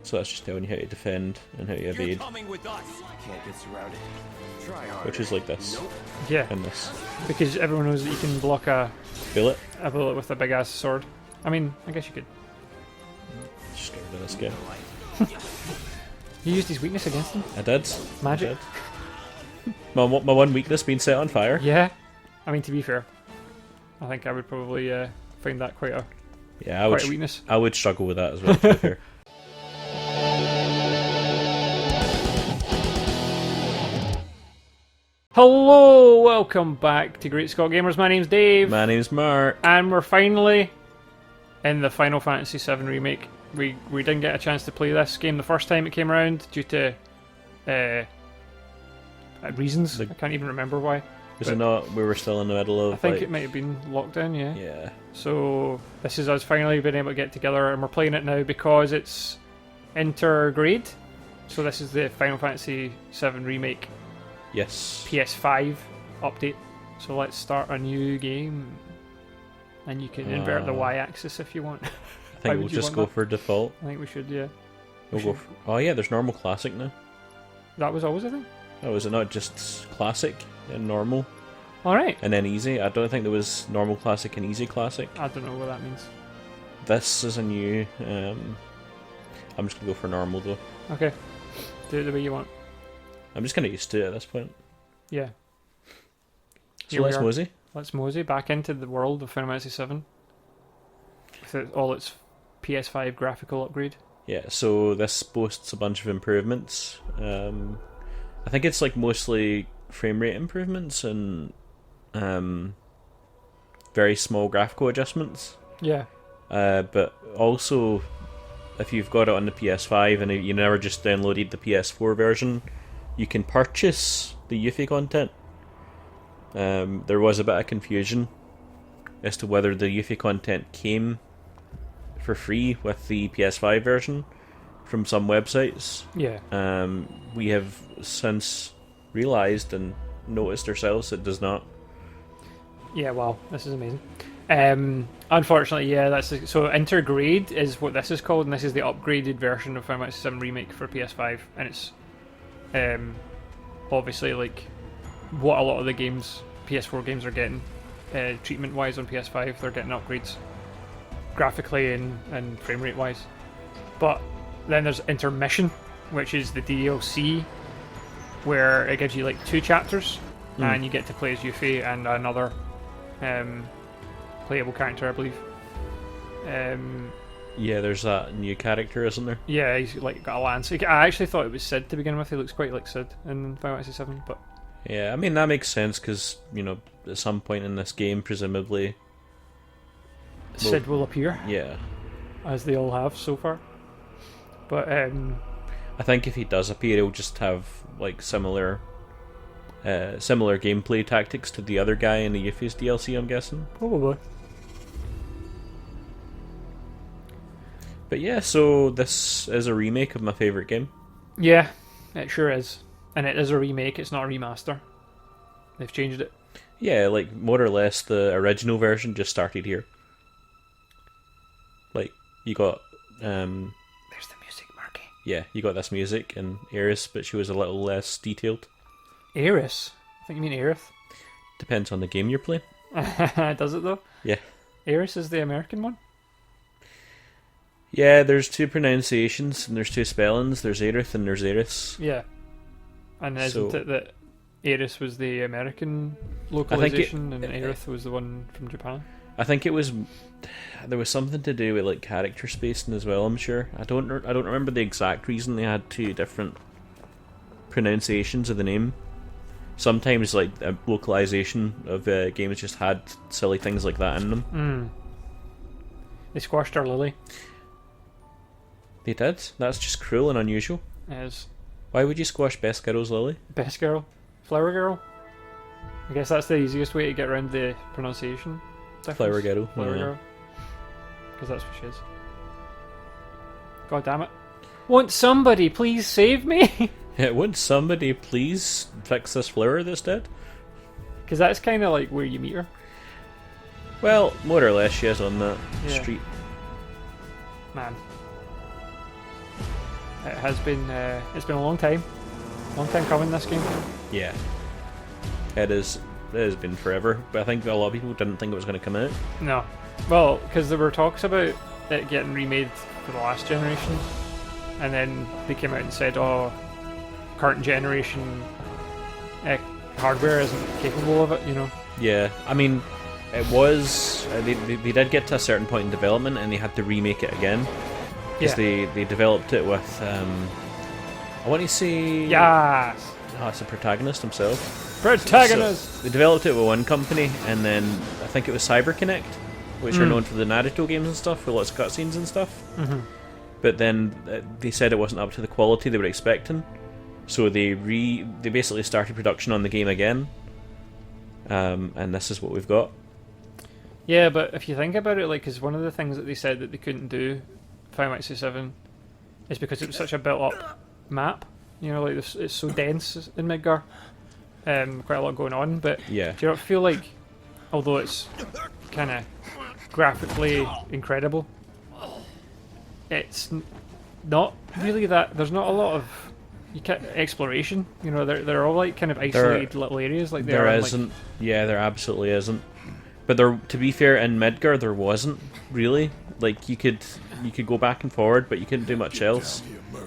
So that's just telling you how to defend and how to evade. Can't get surrounded. Try harder. Which is like this. Nope. Yeah, And this. because everyone knows that you can block a Bullet. bullet with a big ass sword. I mean, I guess you could. Just get rid of this guy. You used his weakness against him? I did. Magic? I did. My one weakness being set on fire. Yeah. I mean, to be fair, I think I would probably find that quite a Yeah, quite a weakness. I would struggle with that as well, to be fair. Hello, welcome back to Great Scot Gamers. My name's Dave. My name's Mark. And we're finally in the Final Fantasy VII Remake. We didn't get a chance to play this game the first time it came around due to reasons. I can't even remember why. Was it not? We were still in the middle of. I think it might have been lockdown, yeah. Yeah. So this is us finally being able to get together, and we're playing it now because it's Intergrade. So this is the Final Fantasy VII Remake Yes. PS5 update. So let's start a new game, and you can invert the Y-axis if you want. I think we'll just go for default. I think we should, yeah. We'll go. Oh yeah, there's normal, classic now. That was always a thing. Oh, is it not just classic and normal, All right. and then easy? I don't think there was normal, classic, and easy classic. I don't know what that means. This is a new. I'm just gonna go for normal though. Okay. Do it the way you want. I'm just kind of used to it at this point. Yeah. So Here we let's are. mosey. Let's mosey back into the world of Final Fantasy VII. With all its PS5 graphical upgrade. Yeah, so this boasts a bunch of improvements. I think it's like mostly frame rate improvements and very small graphical adjustments. Yeah. But also, if you've got it on the PS5 and you never just downloaded the PS4 version, you can purchase the Yuffie content. There was a bit of confusion as to whether the Yuffie content came for free with the PS5 version from some websites. Yeah. We have since realised and noticed ourselves it does not. Yeah, wow, this is amazing. Unfortunately, yeah, so Intergrade is what this is called, and this is the upgraded version of Final Fantasy VII Remake for PS5, and it's obviously like what a lot of the games, PS4 games, are getting treatment-wise on PS5. They're getting upgrades graphically and frame rate wise. But then there's Intermission, which is the DLC where it gives you like 2 chapters and you get to play as Yuffie and another playable character, I believe. Yeah, there's that new character, isn't there? Yeah, he's like got a lance. I actually thought it was Sid to begin with. He looks quite like Sid in Final Fantasy VII, but Yeah, I mean that makes sense because at some point in this game, presumably, Sid will appear, yeah. as they all have so far. But I think if he does appear, he'll just have like similar gameplay tactics to the other guy in the Yuffie's DLC, I'm guessing. probably. But yeah, so this is a remake of my favourite game. Yeah, it sure is. And it is a remake, it's not a remaster. They've changed it. Yeah, like more or less the original version just started here. Like you got There's the music, Marky. yeah, you got this music and Eris, but she was a little less detailed. Eris? I think you mean Aerith. Depends on the game you're playing. Does it though? Yeah. Eris is the American one? Yeah, there's 2 pronunciations and there's 2 spellings. There's Aerith and there's Eris. Yeah. And isn't So- it that Eris was the American localization and Aerith was the one from Japan? I think it was there was something to do with like character spacing as well. I'm sure. I don't remember the exact reason they had 2 different pronunciations of the name. Sometimes like localization of games just had silly things like that in them. They squashed our Lily. They did. That's just cruel and unusual. As Why would you squash Best Girl's Lily? Best Girl. Flower Girl. I guess that's the easiest way to get around the pronunciation difference. Flower Girl. Flower Yeah. Girl. Because that's what she is. God damn it. Won't somebody please save me? Yeah, would somebody please fix this flower that's dead? Because that's kind of like where you meet her. Well, more or less, she is on that Yeah. street. Man. It has been. It's been a long time coming. This game. Yeah, it is. It has been forever, but I think a lot of people didn't think it was going to come out. No, well, because there were talks about it getting remade for the last generation, and then they came out and said, "Oh, current generation hardware isn't capable of it." You know. Yeah, I mean, it was. They did get to a certain point in development, and they had to remake it again because they developed it with. I want to say. Yes. Oh, it's the protagonist himself. Protagonist! So they developed it with one company, and then I think it was CyberConnect, which are known for the Naruto games and stuff, with lots of cutscenes and stuff. Mm-hmm. But then they said it wasn't up to the quality they were expecting, so they basically started production on the game again, and this is what we've got. Yeah, but if you think about it, like, because one of the things that they said that they couldn't do Final Fantasy VII is because it was such a built-up map. You know, like it's so dense in Midgar. Quite a lot going on, but Yeah. do you not feel like, although it's kind of graphically incredible, it's not really that. There's not a lot of exploration. You know, they're all like kind of isolated little areas. Like there isn't. Yeah, there absolutely isn't. But there, to be fair, in Midgar there wasn't really. Like you could go back and forward, but you couldn't do much else.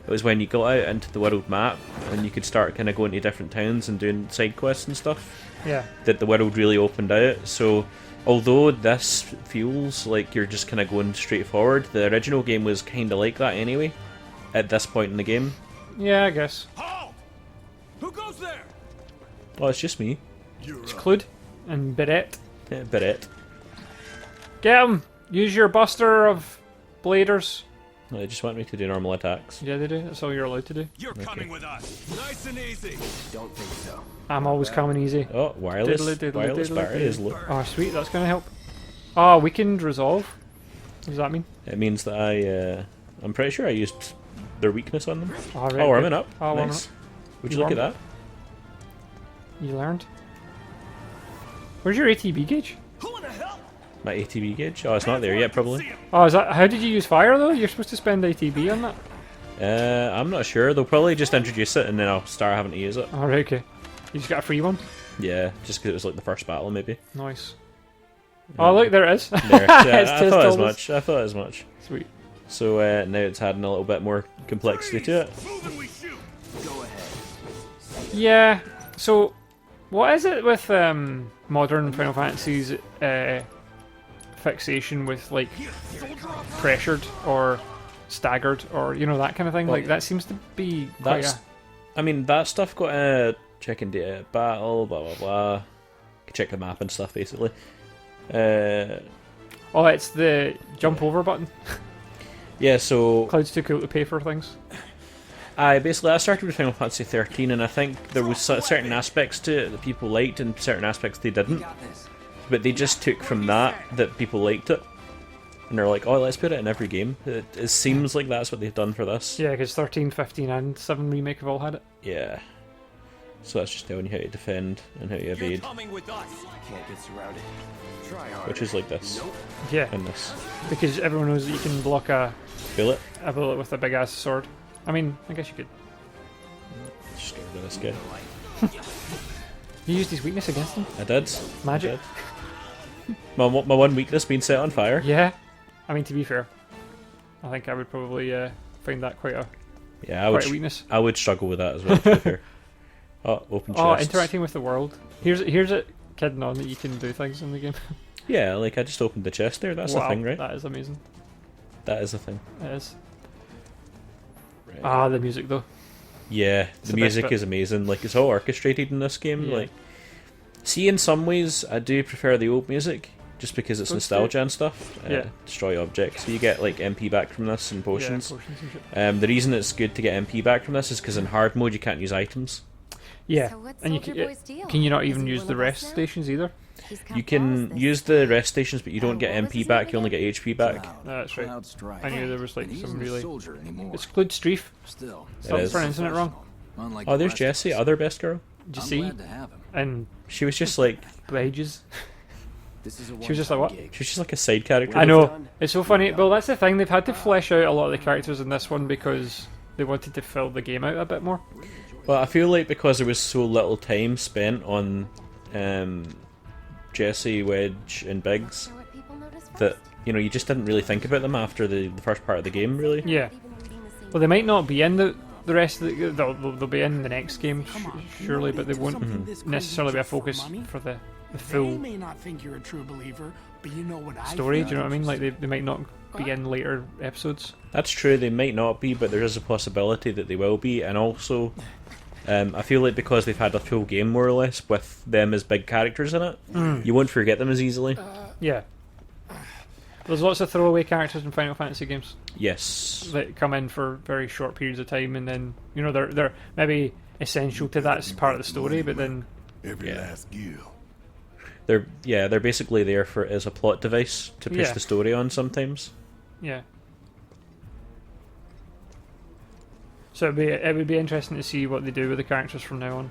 It was when you got out into the world map and you could start kind of going to different towns and doing side quests and stuff. Yeah. That the world really opened out. So, although this feels like you're just kind of going straight forward, the original game was kind of like that anyway. At this point in the game. Yeah, I guess. Halt! Who goes there? Oh, it's just me. It's Clued and Beret. Yeah, Beret. Get him! Use your buster of bladers. No, they just want me to do normal attacks. Yeah, they do. That's all you're allowed to do. You're coming with us. Nice and easy. Don't think so. I'm always coming easy. Oh, wireless. Diddly, diddly, Wireless diddly, battery diddly. is low. Oh, sweet. That's going to help. Oh, weakened resolve. What does that mean? It means that I'm pretty sure I used their weakness on them. Oh, right, Oh, warming good. up. Oh, warming Nice. up. Would you look at that? You learned. Where's your ATB gauge? Who in the hell? My ATB gauge? Oh, it's not there yet, probably. Oh, is that? How did you use fire though? You're supposed to spend ATB on that. I'm not sure. They'll probably just introduce it and then I'll start having to use it. Oh, right, okay. You just got a free one. Yeah, just because it was like the first battle, maybe. Nice. Oh, look, there it is. There. Yeah, It's I just thought as all much. I thought as much. Sweet. So now it's adding a little bit more complexity to it. Move and we shoot. Go ahead. Yeah. So, what is it with modern Final Fantasies fixation with like pressured or staggered or that kind of thing? Well, like that seems to be quite That's. I mean, that stuff got checking data, battle, blah blah blah. Check the map and stuff, basically. Oh, it's the jump over button. Yeah, so Cloud's too cool to pay for things. I started with Final Fantasy 13, and I think there was certain aspects to it that people liked, and certain aspects they didn't. But they just took from that people liked it, and they're like, "Oh, let's put it in every game." It seems like that's what they've done for this. Yeah, because 13, 15, and 7 Remake have all had it. Yeah. So that's just telling you how to defend and how to You're evade, coming with us. Can't get surrounded. Try hard. which is like this Nope. Yeah, and this. because everyone knows that you can block a Feel it? bullet with a big ass sword. I mean, I guess you could. Just get rid of this guy. You used his weakness against him. I did. Magic. I did. My one weakness being set on fire. Yeah. I mean, to be fair, I think I would probably find that quite a Yeah, I would. quite a weakness. I would struggle with that as well. To be fair. Oh, open chests. Oh, interacting with the world. Here's it kidding on that you can do things in the game. Yeah, like I just opened the chest there. That's Wow, the thing, right? That is amazing. That is the thing. It is. Right. Ah, the music though. Yeah, It's the the best music bit. is amazing. Like it's all orchestrated in this game. Yeah. Like, see, in some ways, I do prefer the old music just because it's Don't nostalgia and stuff. Yeah. Destroy objects. So you get like MP back from this and potions. Yeah, potions and shit. The reason it's good to get MP back from this is because in hard mode you can't use items. Yeah, So what's and you Soldier can, Boy's deal? can you not Is even he use one the of us rest now? stations either? He's come You past can this. use the rest stations, but you don't get what was MP his back. name You only get again? HP back. That's right. Cloud Strike. I knew there was like And he some isn't a really. soldier anymore. It's Clued Streif. Still, Stop is. pronouncing it wrong. unlike Oh, the there's rest of Jessie, us. other best girl. Did you I'm see? glad to have him. And She was just like ages. This is a She was just like, one-time what? gig. she was just like a side character. I know. It's so funny. Well, that's the thing. They've had to flesh out a lot of the characters in this one because they wanted to fill the game out a bit more. Well, I feel like because there was so little time spent on Jesse, Wedge, and Biggs, that you just didn't really think about them after the first part of the game, really. Yeah. Well, they might not be in the rest of the... They'll be in the next game, surely, but they won't necessarily be a focus for the full may not think you're a true believer, but you know what story, do you know what I mean? Like, they might not be in later episodes. That's true, they might not be, but there is a possibility that they will be, and also... I feel like because they've had a full game, more or less, with them as big characters in it, you won't forget them as easily. Yeah. There's lots of throwaway characters in Final Fantasy games. Yes. That come in for very short periods of time, and then, they're maybe essential to that as part of the story, but then... Every last gill. They're basically there as a plot device to push the story on sometimes. Yeah. So it would be interesting to see what they do with the characters from now on.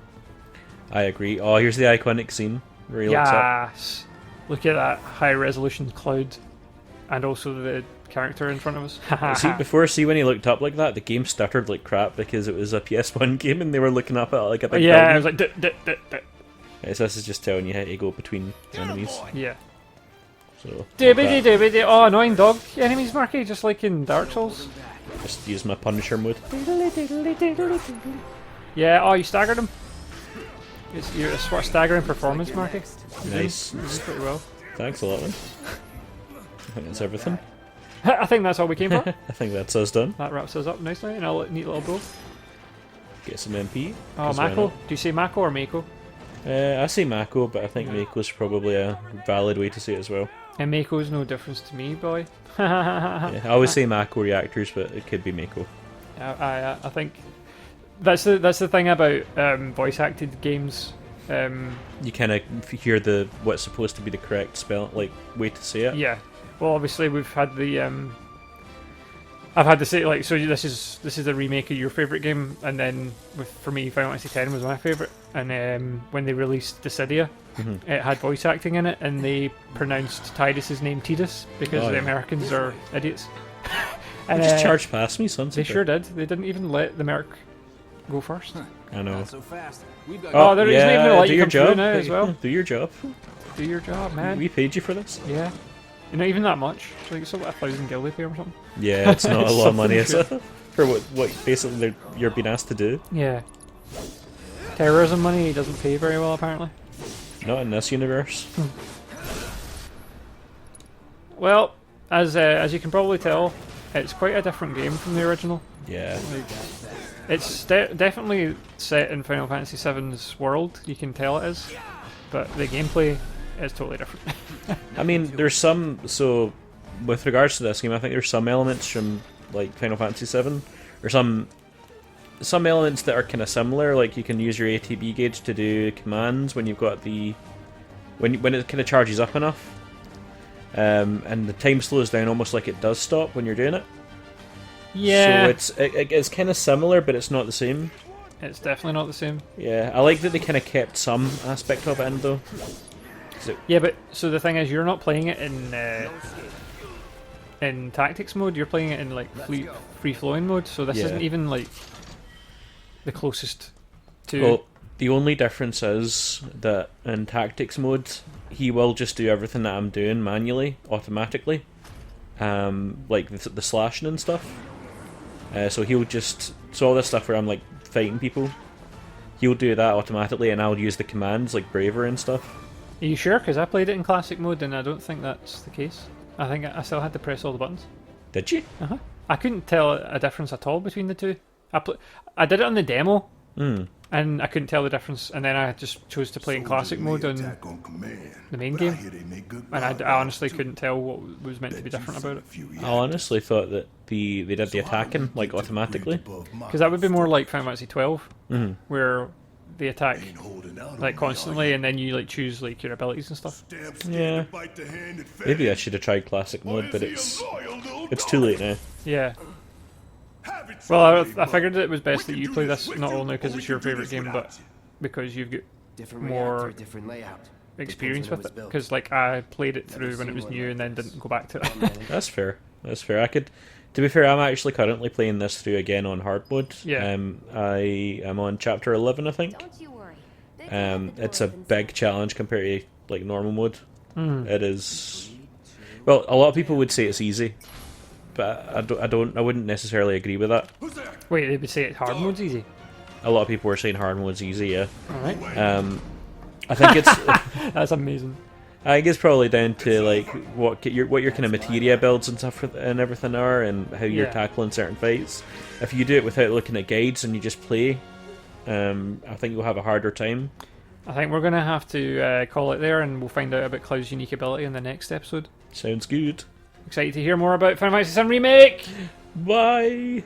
I agree. Oh, here's the iconic scene where he looks up. Yes! Look at that high resolution cloud. And also the character in front of us. See when he looked up like that, the game stuttered like crap because it was a PS1 game and they were looking up at like a big yeah, building. it was like... Duh. Yeah, so this is just telling you how to go between enemies. Yeah. So, Oh, annoying dog enemies, Marky, just like in Dark Souls. just use my Punisher mode. Yeah, oh, you staggered him. You're a sort of staggering performance, Marky. Nice. You did pretty well. Thanks a lot, man. I think that's everything. I think that's all we came for. I think that's us done. That wraps us up nicely in a neat little bow. Get some MP. Oh, Mako. Do you say Mako or Mako? I say Mako, but I think Mako's probably a valid way to say it as well. And Mako's no difference to me, boy. Yeah, I always say Mako Reactors, but it could be Mako. I think that's the thing about voice acted games. You kind of hear what's supposed to be the correct way to say it. Yeah. Well, obviously we've had the I've had to say, like, so this is a remake of your favourite game, and then for me, Final Fantasy X was my favourite, and when they released Dissidia, it had voice acting in it, and they pronounced Tidus's name Tidus, because the Americans are idiots. And they just charged past me, son. They sure did. They didn't even let the Merc go first. I know. Not so fast. We've got Oh, there isn't even a light do you your come through job now as well. Do your job. Do your job, man. We paid you for this. Yeah. Not even that much. Like, it's about 1,000 gil they pay or something. Yeah, it's not a lot of money, is Something it? For what basically you're being asked to do. Yeah. Terrorism money doesn't pay very well, apparently. Not in this universe. Well, as you can probably tell, it's quite a different game from the original. Yeah. It's definitely set in Final Fantasy VII's world, you can tell it is, but the gameplay is totally different. I mean, there's so with regards to this game, I think there's some elements from like Final Fantasy VII, or some elements that are kind of similar. Like you can use your ATB gauge to do commands when you've got when it kind of charges up enough, and the time slows down almost like it does stop when you're doing it. Yeah. So it's kind of similar, but it's not the same. It's definitely not the same. Yeah, I like that they kind of kept some aspect of it in though. Yeah, but so the thing is, you're not playing it in tactics mode. You're playing it in like free flowing mode. So this isn't even like the closest to. Well, the only difference is that in tactics mode, he will just do everything that I'm doing manually, automatically, like the slashing and stuff. So he'll all this stuff where I'm like fighting people, he'll do that automatically, and I'll use the commands like braver and stuff. Are you sure? Because I played it in classic mode, and I don't think that's the case. I think I still had to press all the buttons. Did you? I couldn't tell a difference at all between the two. I did it on the demo, and I couldn't tell the difference. And then I just chose to play in classic mode on the main game, and I honestly couldn't tell what was meant to be different about it. I honestly thought that they did the attacking like automatically. Because that would be more like Final Fantasy 12, where they attack like constantly, and then you like choose like your abilities and stuff. Yeah. Maybe I should have tried classic mode, but it's too late now. Yeah. Well, I figured it was best that you play this not only because it's your favourite game, but because you've got more experience with it. Because like I played it through when it was new and then didn't go back to it. That's fair. I could. To be fair, I'm actually currently playing this through again on hard mode. Yeah. I am on chapter 11, I think. Don't you worry. It's a big challenge compared to like normal mode. It is. Well, a lot of people would say it's easy, but I wouldn't necessarily agree with that. Wait, they would say it hard mode's easy. A lot of people were saying hard mode's easy. Yeah. Alright. I think it's. That's amazing. I think it's probably down to like what your kind of materia builds and stuff and everything are, and how you're tackling certain fights. If you do it without looking at guides and you just play, I think you'll have a harder time. I think we're going to have to call it there, and we'll find out about Cloud's unique ability in the next episode. Sounds good. Excited to hear more about Final Fantasy VII Remake! Bye.